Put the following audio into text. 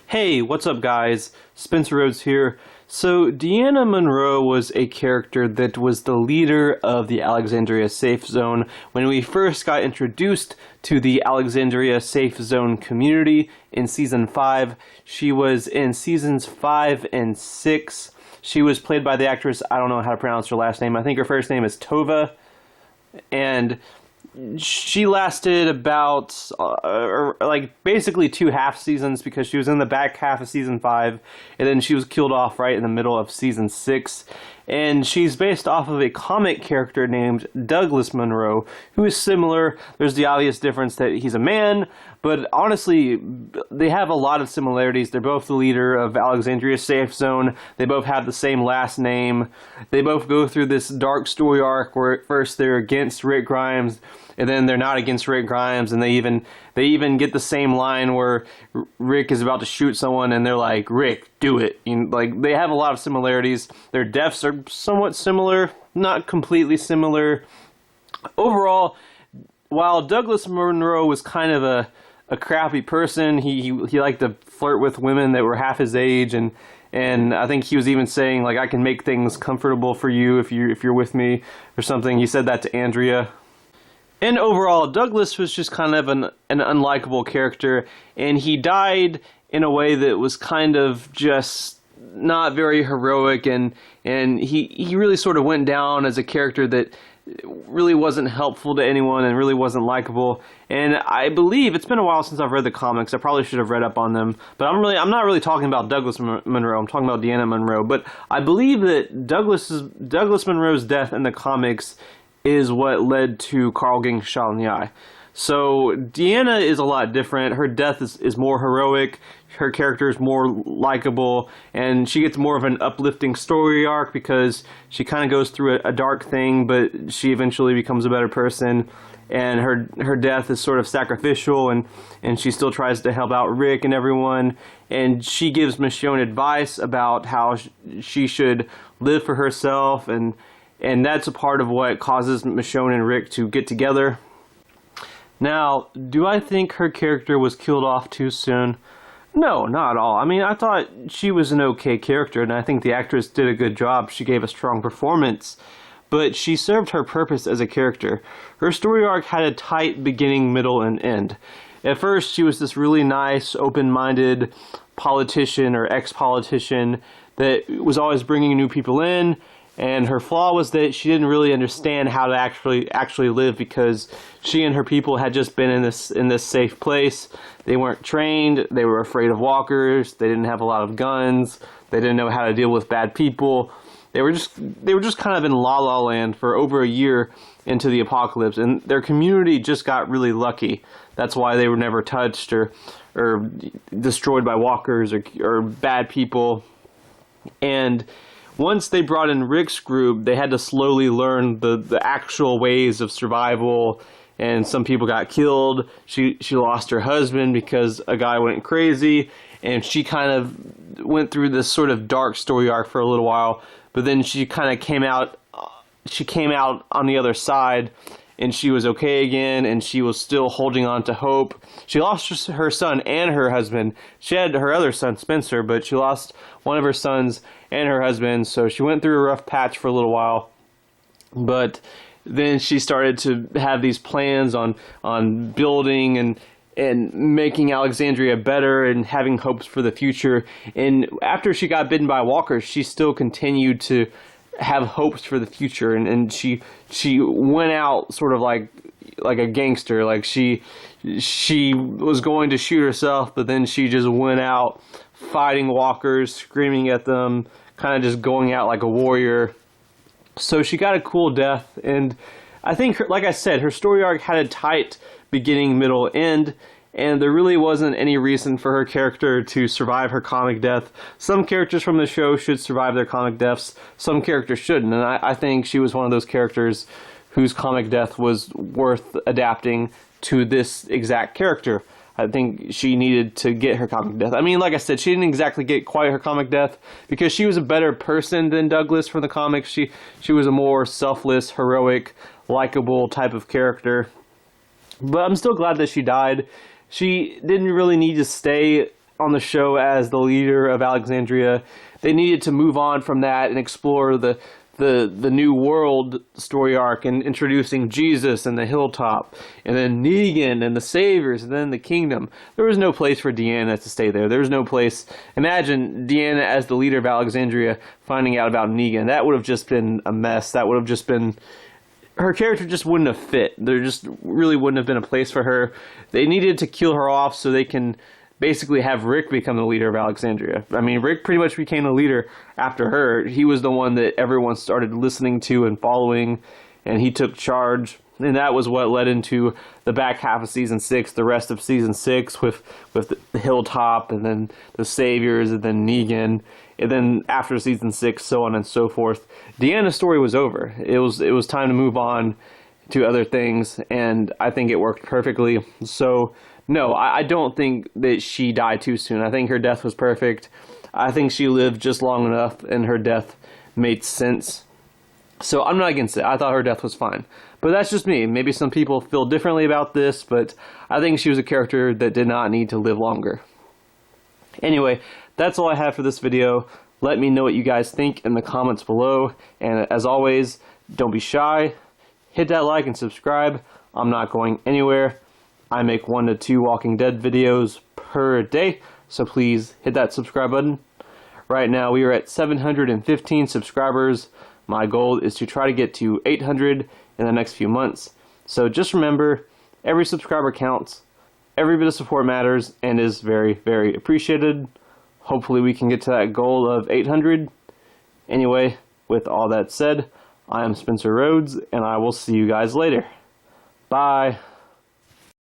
Hey, what's up guys? Spencer Rhodes here. So, Deanna Monroe was a character that was the leader of the Alexandria Safe Zone when we first got introduced to the Alexandria Safe Zone community in Season 5. She was in Seasons 5 and 6. She was played by the actress, I don't know how to pronounce her last name, I think her first name is Tova, and she lasted about basically two half seasons because she was in the back half of season 5 and then she was killed off right in the middle of season 6, and she's based off of a comic character named Douglas Monroe, who is similar. There's the obvious difference that he's a man, but honestly they have a lot of similarities. They're both the leader of Alexandria Safe Zone. They both have the same last name. They both go through this dark story arc where at first they're against Rick Grimes and then they're not against Rick Grimes, and they even get the same line where Rick is about to shoot someone and they're like, Rick, do it. They have a lot of similarities. Their deaths are somewhat similar, not completely similar. Overall, while Douglas Monroe was kind of a crappy person, he liked to flirt with women that were half his age, and I think he was even saying, like, I can make things comfortable for you if you're with me or something. He said that to Andrea. And overall, Douglas was just kind of an unlikable character, and he died in a way that was kind of just not very heroic, and he really sort of went down as a character that really wasn't helpful to anyone and really wasn't likable. And I believe, it's been a while since I've read the comics, I probably should have read up on them, but I'm not really talking about Douglas Monroe, I'm talking about Deanna Monroe. But I believe that Douglas Monroe's death in the comics is what led to Carl getting shot in the eye. So Deanna is a lot different. Her death is more heroic, her character is more likable, and she gets more of an uplifting story arc because she kind of goes through a dark thing, but she eventually becomes a better person, and her death is sort of sacrificial, and she still tries to help out Rick and everyone, and she gives Michonne advice about how she should live for herself, and that's a part of what causes Michonne and Rick to get together. Now, do I think her character was killed off too soon? No, not at all. I mean, I thought she was an okay character, and I think the actress did a good job. She gave a strong performance, but she served her purpose as a character. Her story arc had a tight beginning, middle, and end. At first, she was this really nice, open-minded politician or ex-politician that was always bringing new people in, and her flaw was that she didn't really understand how to actually live because she and her people had just been in this safe place. They weren't trained, they were afraid of walkers, they didn't have a lot of guns, they didn't know how to deal with bad people. They were just kind of in La La Land for over a year into the apocalypse, and their community just got really lucky. That's why they were never touched or destroyed by walkers or bad people. And once they brought in Rick's group, they had to slowly learn the actual ways of survival, and some people got killed. She lost her husband because a guy went crazy, and she kind of went through this sort of dark story arc for a little while, but then she kind of came out on the other side, and she was okay again, and she was still holding on to hope. She lost her son and her husband. She had her other son, Spencer, but she lost one of her sons and her husband, so she went through a rough patch for a little while. But then she started to have these plans on building and making Alexandria better and having hopes for the future. And after she got bitten by walkers, she still continued to have hopes for the future, and she went out sort of like a gangster. Like she was going to shoot herself, but then she just went out fighting walkers, screaming at them, kind of just going out like a warrior. So she got a cool death, and I think, like I said, her story arc had a tight beginning, middle, end, and there really wasn't any reason for her character to survive her comic death. Some characters from the show should survive their comic deaths, some characters shouldn't, and I think she was one of those characters whose comic death was worth adapting to this exact character. I think she needed to get her comic death. I mean, like I said, she didn't exactly get quite her comic death because she was a better person than Douglas from the comics. She was a more selfless, heroic, likable type of character. But I'm still glad that she died. She didn't really need to stay on the show as the leader of Alexandria. They needed to move on from that and explore the new world story arc and introducing Jesus and the hilltop, and then Negan and the Saviors, and then the kingdom. There was no place for Deanna to stay there. There was no place. Imagine Deanna as the leader of Alexandria finding out about Negan. That would have just been a mess. That would have just been... Her character just wouldn't have fit. There just really wouldn't have been a place for her. They needed to kill her off so they can basically have Rick become the leader of Alexandria. I mean, Rick pretty much became the leader after her. He was the one that everyone started listening to and following, and he took charge. And that was what led into the back half of Season 6, the rest of Season 6 with the Hilltop, and then the Saviors, and then Negan. And then after Season 6, so on and so forth. Deanna's story was over. It was time to move on to other things, and I think it worked perfectly. So, no, I don't think that she died too soon. I think her death was perfect. I think she lived just long enough, and her death made sense. So I'm not against it. I thought her death was fine. But that's just me. Maybe some people feel differently about this, but I think she was a character that did not need to live longer. Anyway, that's all I have for this video. Let me know what you guys think in the comments below. And as always, don't be shy. Hit that like and subscribe. I'm not going anywhere. I make 1 to 2 Walking Dead videos per day, so please hit that subscribe button. Right now we are at 715 subscribers. My goal is to try to get to 800 in the next few months. So just remember, every subscriber counts, every bit of support matters, and is very, very appreciated. Hopefully we can get to that goal of 800. Anyway, with all that said, I am Spencer Rhodes, and I will see you guys later. Bye.